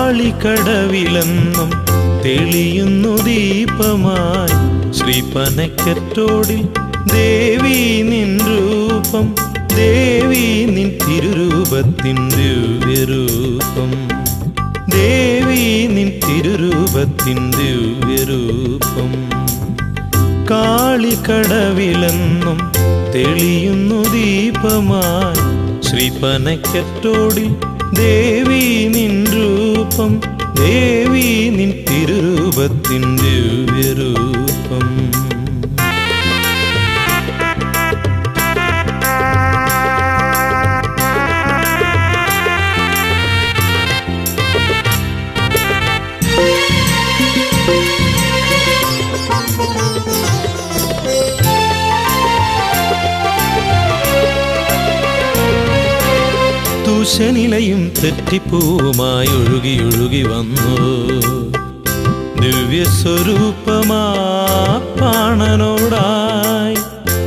കാളിക്കടവിലെന്നും തെളിയുന്നു ദീപമായി ശ്രീപനക്കറ്റോടിൽ ദേവി നിൻ രൂപം, ദേവി നിൻ തിരുരൂപത്തിൻ ദിവ്യരൂപം, ദേവി നിൻ തിരുരൂപത്തിൻ ദിവ്യരൂപം. കാളിക്കടവിലെന്നും തെളിയുന്നു ദീപമായി ശ്രീപനക്കറ്റോടിൽ ദേവി നിൻ രൂപം, ദേവി നിൻ തിരുരൂപത്തിൻ ദിവ്യരൂപം. തൂശനിലയും തെറ്റിപ്പൂവുമായി ഒഴുകി ഒഴുകി വന്നു ദിവ്യസ്വരൂപമാണനോടായി.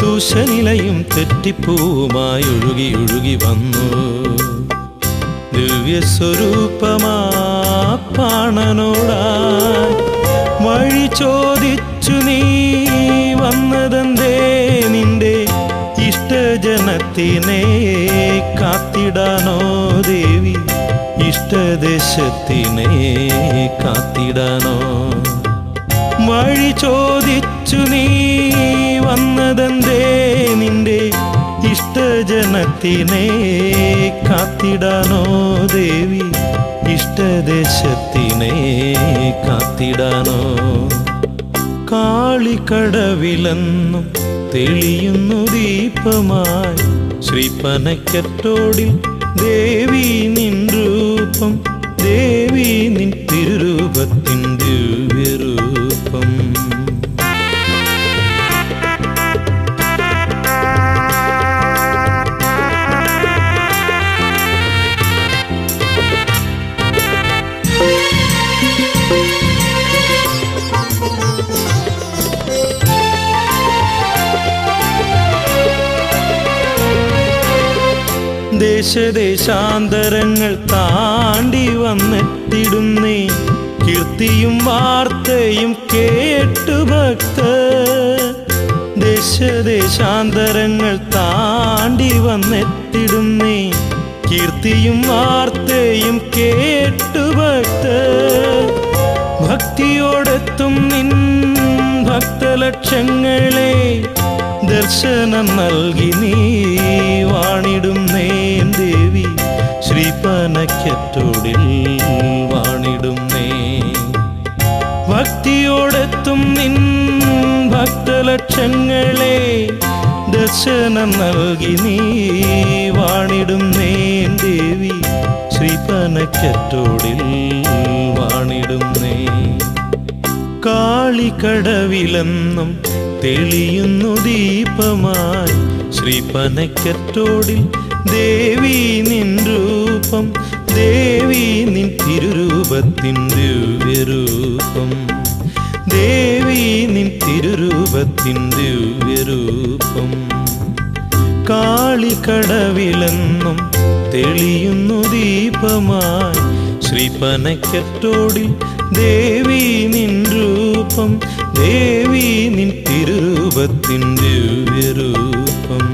തൂശനിലയും തെറ്റിപ്പൂവുമായി ഒഴുകി ഒഴുകി വന്നു ദിവ്യസ്വരൂപമാണനോടായി. വഴി ചോദിച്ചു നീ വന്നതെന്തേ, നിന്റെ ഇഷ്ടജനത്തിനെ കാത്തിടാനോ ദേവി, ഇഷ്ടദേശത്തിനെ കാത്തിടാനോ. വഴി ചോദിച്ചു നീ വന്നതെന്തേ, നിന്റെ ഇഷ്ടജനത്തിനെ കാത്തിടാനോ ദേവി, ഇഷ്ടദേശത്തിനെ കാത്തിടാനോ. കാളിക്കടവിലെന്നും തെളിയുന്നു ദീപമായി ശ്രീപനക്കറ്റോടിൽ ദേവി നിൻ രൂപം, ദേവി നിൻ തിരുരൂപത്തിൻ ദിവ്യരൂപം. ദേശദേശാന്തരങ്ങൾ താണ്ടി വന്നെത്തിടുന്നേ, കീർത്തിയും വാർത്തയും കേട്ടു ഭക്തർ. ദേശദേശാന്തരങ്ങൾ താണ്ടി വന്നെത്തിടുന്നേ, കീർത്തിയും വാർത്തയും കേട്ടു ഭക്തർ. ഭക്തിയോടെത്തും നിൻ ഭക്തലക്ഷങ്ങളെ ദർശനം നൽകി നീ വാണിടുന്നേ ദേവി, ശ്രീപനക്കറ്റോടിൽ വാണിടുന്നേ. ഭക്തിയോടെത്തും നിൻ ഭക്തലക്ഷങ്ങളെ ദർശനം നൽകി നീ വാണിടുന്നേ ദേവി, ശ്രീപനക്കറ്റോടിൽ വാണിടുന്നേ. കാളിക്കടവിലെന്നും തെളിയുന്നു ദീപമായി ശ്രീപനക്കറ്റോടിൽ ദേവി നിൻ രൂപം, ദേവി നിൻ തിരുരൂപത്തിൻ ദിവ്യരൂപം, ദേവി നിൻ തിരുരൂപത്തിൻ ദിവ്യരൂപം. കാളിക്കടവിലെന്നും തെളിയുന്നു ദീപമായി ശ്രീപനക്കറ്റോടിൽ ദേവി നിൻ രൂപം, ദേവി നിൻ തിരുരൂപത്തിൻ ദിവ്യരൂപം.